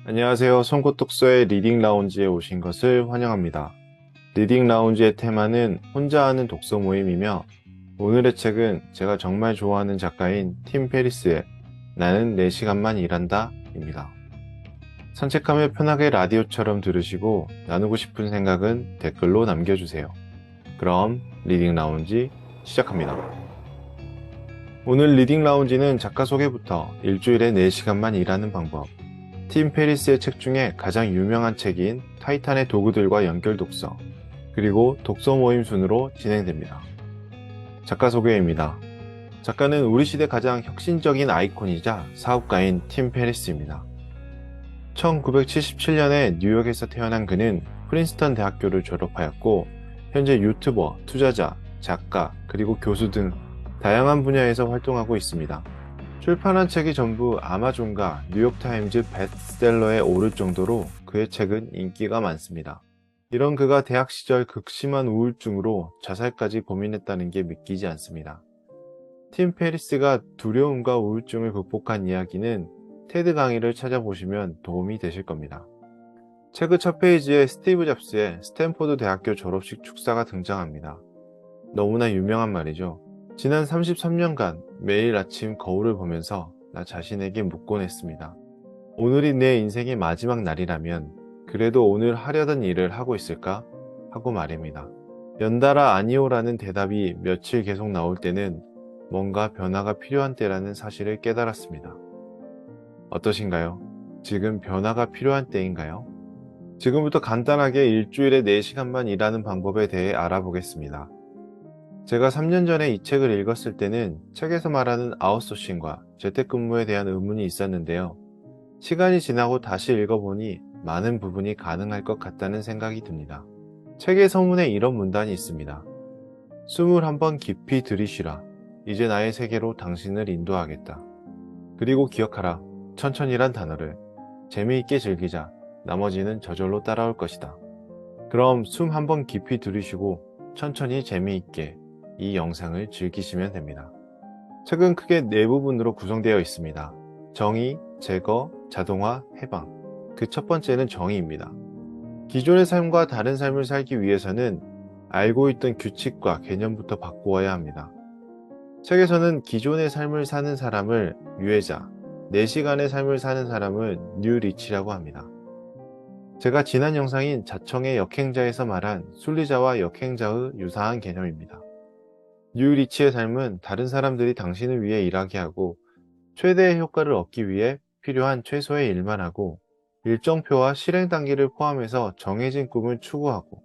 안녕하세요. 송구독서의 리딩 라운지에 오신 것을 환영합니다. 리딩 라운지의 테마는 혼자 하는 독서 모임이며 오늘의 책은 제가 정말 좋아하는 작가인 팀 페리스의 나는 4시간만 일한다 입니다. 산책하며 편하게 라디오처럼 들으시고 나누고 싶은 생각은 댓글로 남겨주세요. 그럼 리딩 라운지 시작합니다. 오늘 리딩 라운지는 작가 소개부터 일주일에 4시간만 일하는 방법, 팀 페리스의 책 중에 가장 유명한 책인 타이탄의 도구들과 연결 독서, 그리고 독서 모임 순으로 진행됩니다. 작가 소개입니다. 작가는 우리 시대 가장 혁신적인 아이콘이자 사업가인 팀 페리스입니다. 1977년에 뉴욕에서 태어난 그는 프린스턴 대학교를 졸업하였고 현재 유튜버, 투자자, 작가, 그리고 교수 등 다양한 분야에서 활동하고 있습니다. 출판한 책이 전부 아마존과 뉴욕타임즈 베스트셀러에 오를 정도로 그의 책은 인기가 많습니다. 이런 그가 대학 시절 극심한 우울증으로 자살까지 고민했다는 게 믿기지 않습니다. 팀 페리스가 두려움과 우울증을 극복한 이야기는 테드 강의를 찾아보시면 도움이 되실 겁니다. 책의 첫 페이지에 스티브 잡스의 스탠포드 대학교 졸업식 축사가 등장합니다. 너무나 유명한 말이죠. 지난 33년간 매일 아침 거울을 보면서 나 자신에게 묻곤 했습니다. 오늘이 내 인생의 마지막 날이라면 그래도 오늘 하려던 일을 하고 있을까? 하고 말입니다. 연달아 아니오라는 대답이 며칠 계속 나올 때는 뭔가 변화가 필요한 때라는 사실을 깨달았습니다. 어떠신가요? 지금 변화가 필요한 때인가요? 지금부터 간단하게 일주일에 4시간만 일하는 방법에 대해 알아보겠습니다. 제가 3년 전에 이 책을 읽었을 때는 책에서 말하는 아웃소싱과 재택근무에 대한 의문이 있었는데요. 시간이 지나고 다시 읽어보니 많은 부분이 가능할 것 같다는 생각이 듭니다. 책의 서문에 이런 문단이 있습니다. 숨을 한번 깊이 들이쉬라. 이제 나의 세계로 당신을 인도하겠다. 그리고 기억하라. 천천히란 단어를 재미있게 즐기자. 나머지는 저절로 따라올 것이다. 그럼 숨 한번 깊이 들이쉬고 천천히 재미있게 이 영상을 즐기시면 됩니다. 책은 크게 4부분으로 구성되어 있습니다. 정의, 제거, 자동화, 해방. 그 첫 번째는 정의입니다. 기존의 삶과 다른 삶을 살기 위해서는 알고 있던 규칙과 개념부터 바꾸어야 합니다. 책에서는 기존의 삶을 사는 사람을 유해자, 4시간의 삶을 사는 사람을 뉴 리치라고 합니다. 제가 지난 영상인 자청의 역행자에서 말한 순리자와 역행자의 유사한 개념입니다. 뉴 리치의 삶은 다른 사람들이 당신을 위해 일하게 하고 최대의 효과를 얻기 위해 필요한 최소의 일만 하고 일정표와 실행 단계를 포함해서 정해진 꿈을 추구하고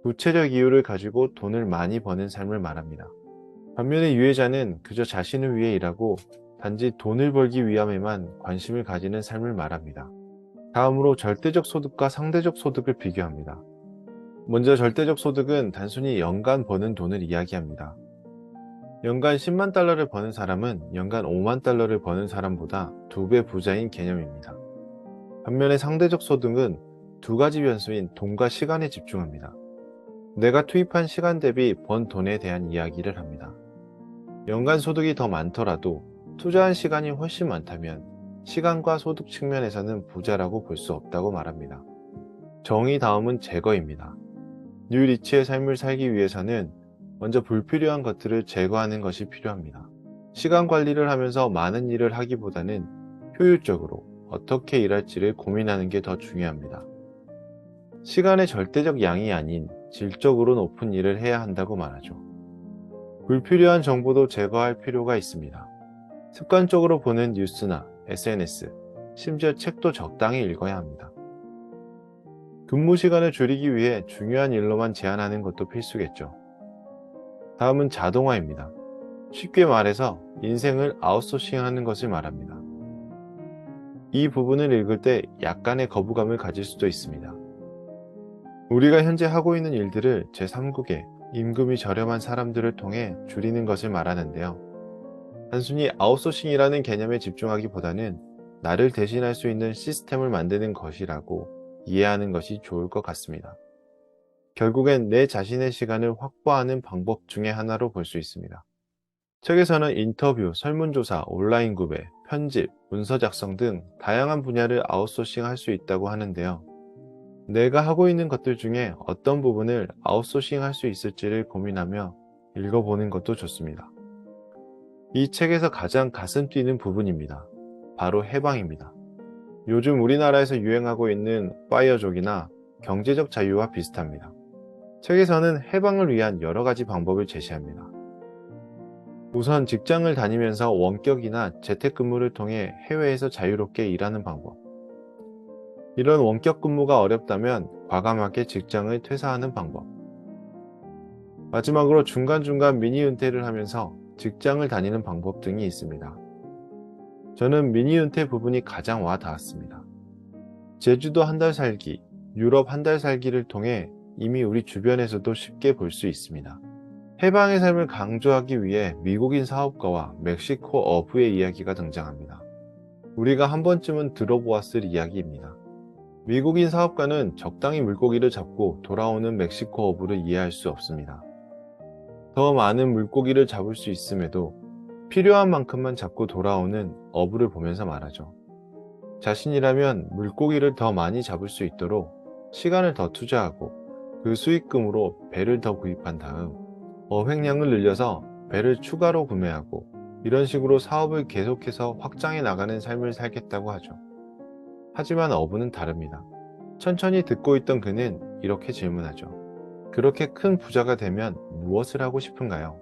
구체적 이유를 가지고 돈을 많이 버는 삶을 말합니다. 반면에 유해자는 그저 자신을 위해 일하고 단지 돈을 벌기 위함에만 관심을 가지는 삶을 말합니다. 다음으로 절대적 소득과 상대적 소득을 비교합니다. 먼저 절대적 소득은 단순히 연간 버는 돈을 이야기합니다. 연간 10만 달러를 버는 사람은 연간 5만 달러를 버는 사람보다 2배 부자인 개념입니다. 반면에 상대적 소득은 2가지 변수인 돈과 시간에 집중합니다. 내가 투입한 시간 대비 번 돈에 대한 이야기를 합니다. 연간 소득이 더 많더라도 투자한 시간이 훨씬 많다면 시간과 소득 측면에서는 부자라고 볼 수 없다고 말합니다. 정의 다음은 제거입니다. 뉴 리치의 삶을 살기 위해서는 먼저 불필요한 것들을 제거하는 것이 필요합니다. 시간 관리를 하면서 많은 일을 하기보다는 효율적으로 어떻게 일할지를 고민하는 게 더 중요합니다. 시간의 절대적 양이 아닌 질적으로 높은 일을 해야 한다고 말하죠. 불필요한 정보도 제거할 필요가 있습니다. 습관적으로 보는 뉴스나 SNS, 심지어 책도 적당히 읽어야 합니다. 근무 시간을 줄이기 위해 중요한 일로만 제한하는 것도 필수겠죠. 다음은 자동화입니다. 쉽게 말해서 인생을 아웃소싱하는 것을 말합니다. 이 부분을 읽을 때 약간의 거부감을 가질 수도 있습니다. 우리가 현재 하고 있는 일들을 제3국의 임금이 저렴한 사람들을 통해 줄이는 것을 말하는데요. 단순히 아웃소싱이라는 개념에 집중하기보다는 나를 대신할 수 있는 시스템을 만드는 것이라고 이해하는 것이 좋을 것 같습니다. 결국엔 내 자신의 시간을 확보하는 방법 중에 하나로 볼 수 있습니다. 책에서는 인터뷰, 설문조사, 온라인 구매, 편집, 문서 작성 등 다양한 분야를 아웃소싱 할 수 있다고 하는데요. 내가 하고 있는 것들 중에 어떤 부분을 아웃소싱 할 수 있을지를 고민하며 읽어보는 것도 좋습니다. 이 책에서 가장 가슴 뛰는 부분입니다. 바로 해방입니다. 요즘 우리나라에서 유행하고 있는 파이어족이나 경제적 자유와 비슷합니다. 책에서는 해방을 위한 여러 가지 방법을 제시합니다. 우선 직장을 다니면서 원격이나 재택근무를 통해 해외에서 자유롭게 일하는 방법. 이런 원격 근무가 어렵다면 과감하게 직장을 퇴사하는 방법. 마지막으로 중간중간 미니 은퇴를 하면서 직장을 다니는 방법 등이 있습니다. 저는 미니 은퇴 부분이 가장 와 닿았습니다. 제주도 한 달 살기, 유럽 한 달 살기를 통해 이미 우리 주변에서도 쉽게 볼 수 있습니다. 해방의 삶을 강조하기 위해 미국인 사업가와 멕시코 어부의 이야기가 등장합니다. 우리가 한 번쯤은 들어보았을 이야기입니다. 미국인 사업가는 적당히 물고기를 잡고 돌아오는 멕시코 어부를 이해할 수 없습니다. 더 많은 물고기를 잡을 수 있음에도 필요한 만큼만 잡고 돌아오는 어부를 보면서 말하죠. 자신이라면 물고기를 더 많이 잡을 수 있도록 시간을 더 투자하고 그 수익금으로 배를 더 구입한 다음 어획량을 늘려서 배를 추가로 구매하고 이런 식으로 사업을 계속해서 확장해 나가는 삶을 살겠다고 하죠. 하지만 어부는 다릅니다. 천천히 듣고 있던 그는 이렇게 질문하죠. 그렇게 큰 부자가 되면 무엇을 하고 싶은가요?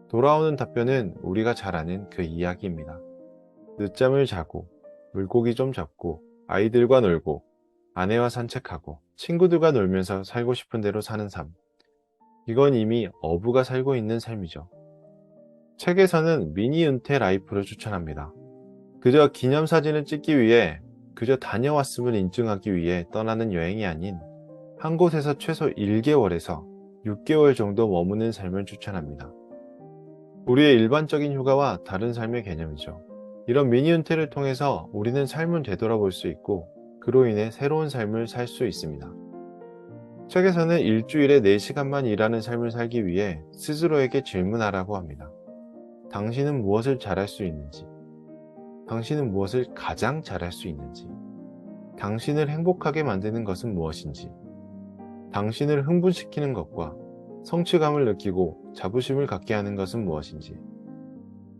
돌아오는 답변은 우리가 잘 아는 그 이야기입니다. 늦잠을 자고, 물고기 좀 잡고, 아이들과 놀고, 아내와 산책하고, 친구들과 놀면서 살고 싶은 대로 사는 삶. 이건 이미 어부가 살고 있는 삶이죠. 책에서는 미니 은퇴 라이프를 추천합니다. 그저 기념사진을 찍기 위해, 그저 다녀왔음을 인증하기 위해 떠나는 여행이 아닌 한 곳에서 최소 1개월에서 6개월 정도 머무는 삶을 추천합니다. 우리의 일반적인 휴가와 다른 삶의 개념이죠. 이런 미니 은퇴를 통해서 우리는 삶을 되돌아볼 수 있고 그로 인해 새로운 삶을 살 수 있습니다. 책에서는 일주일에 4시간만 일하는 삶을 살기 위해 스스로에게 질문하라고 합니다. 당신은 무엇을 잘할 수 있는지? 당신은 무엇을 가장 잘할 수 있는지? 당신을 행복하게 만드는 것은 무엇인지? 당신을 흥분시키는 것과 성취감을 느끼고 자부심을 갖게 하는 것은 무엇인지?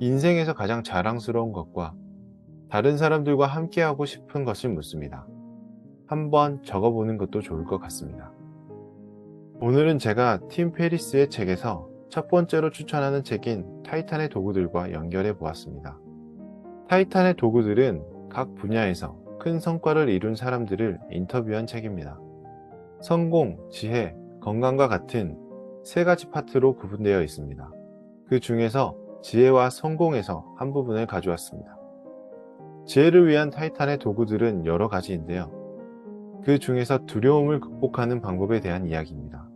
인생에서 가장 자랑스러운 것과 다른 사람들과 함께하고 싶은 것을 묻습니다. 한번 적어보는 것도 좋을 것 같습니다. 오늘은 제가 팀 페리스의 책에서 첫 번째로 추천하는 책인 타이탄의 도구들과 연결해 보았습니다. 타이탄의 도구들은 각 분야에서 큰 성과를 이룬 사람들을 인터뷰한 책입니다. 성공, 지혜, 건강과 같은 3가지 파트로 구분되어 있습니다. 그 중에서 지혜와 성공에서 한 부분을 가져왔습니다. 지혜를 위한 타이탄의 도구들은 여러 가지인데요. 그 중에서 두려움을 극복하는 방법에 대한 이야기입니다.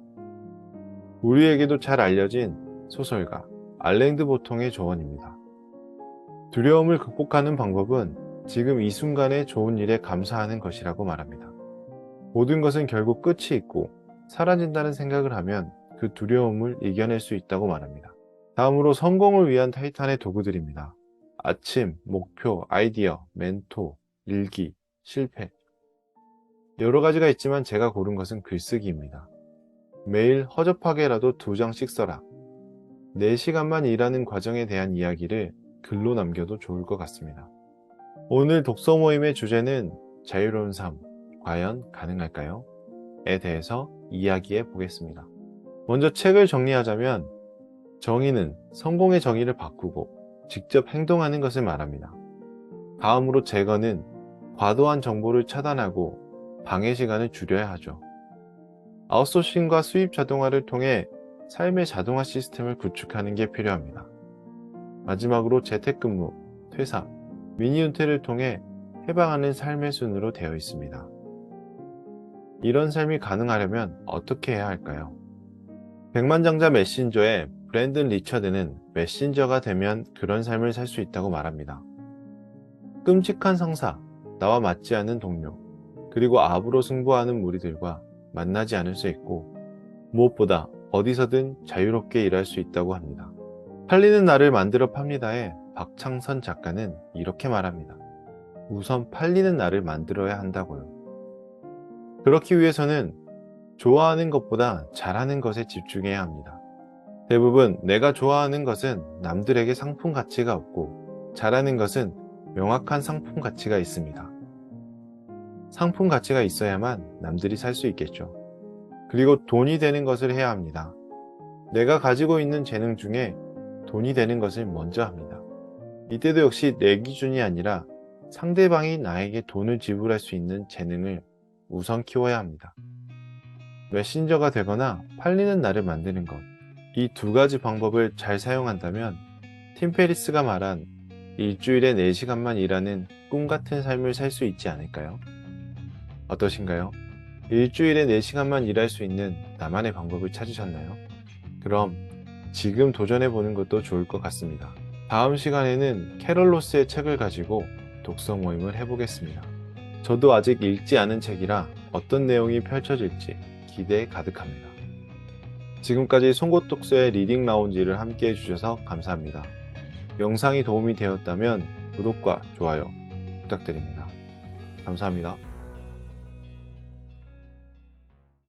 우리에게도 잘 알려진 소설가 알랭드 보통의 조언입니다. 두려움을 극복하는 방법은 지금 이 순간의 좋은 일에 감사하는 것이라고 말합니다. 모든 것은 결국 끝이 있고 사라진다는 생각을 하면 그 두려움을 이겨낼 수 있다고 말합니다. 다음으로 성공을 위한 타이탄의 도구들입니다. 아침, 목표, 아이디어, 멘토, 일기, 실패. 여러 가지가 있지만 제가 고른 것은 글쓰기입니다. 매일 허접하게라도 2장씩 써라. 4시간만 일하는 과정에 대한 이야기를 글로 남겨도 좋을 것 같습니다. 오늘 독서 모임의 주제는 자유로운 삶, 과연 가능할까요? 에 대해서 이야기해 보겠습니다. 먼저 책을 정리하자면 정의는 성공의 정의를 바꾸고 직접 행동하는 것을 말합니다. 다음으로 제거는 과도한 정보를 차단하고 방해 시간을 줄여야 하죠. 아웃소싱과 수입 자동화를 통해 삶의 자동화 시스템을 구축하는 게 필요합니다. 마지막으로 재택근무, 퇴사, 미니 은퇴를 통해 해방하는 삶의 순으로 되어 있습니다. 이런 삶이 가능하려면 어떻게 해야 할까요? 백만장자 메신저의 브랜든 리처드는 메신저가 되면 그런 삶을 살 수 있다고 말합니다. 끔찍한 상사, 나와 맞지 않는 동료, 그리고 압으로 승부하는 무리들과 만나지 않을 수 있고 무엇보다 어디서든 자유롭게 일할 수 있다고 합니다. 팔리는 나를 만들어 팝니다에 박창선 작가는 이렇게 말합니다. 우선 팔리는 나를 만들어야 한다고요. 그렇기 위해서는 좋아하는 것보다 잘하는 것에 집중해야 합니다. 대부분 내가 좋아하는 것은 남들에게 상품 가치가 없고 잘하는 것은 명확한 상품 가치가 있습니다. 상품 가치가 있어야만 남들이 살 수 있겠죠. 그리고 돈이 되는 것을 해야 합니다. 내가 가지고 있는 재능 중에 돈이 되는 것을 먼저 합니다. 이때도 역시 내 기준이 아니라 상대방이 나에게 돈을 지불할 수 있는 재능을 우선 키워야 합니다. 메신저가 되거나 팔리는 나를 만드는 것. 이 두 가지 방법을 잘 사용한다면 팀 페리스가 말한 일주일에 4시간만 일하는 꿈 같은 삶을 살 수 있지 않을까요? 어떠신가요? 일주일에 4시간만 일할 수 있는 나만의 방법을 찾으셨나요? 그럼 지금 도전해보는 것도 좋을 것 같습니다. 다음 시간에는 캐럴 로스의 책을 가지고 독서 모임을 해보겠습니다. 저도 아직 읽지 않은 책이라 어떤 내용이 펼쳐질지 기대에 가득합니다. 지금까지 송곳 독서의 리딩 라운지를 함께 해주셔서 감사합니다. 영상이 도움이 되었다면 구독과 좋아요 부탁드립니다. 감사합니다.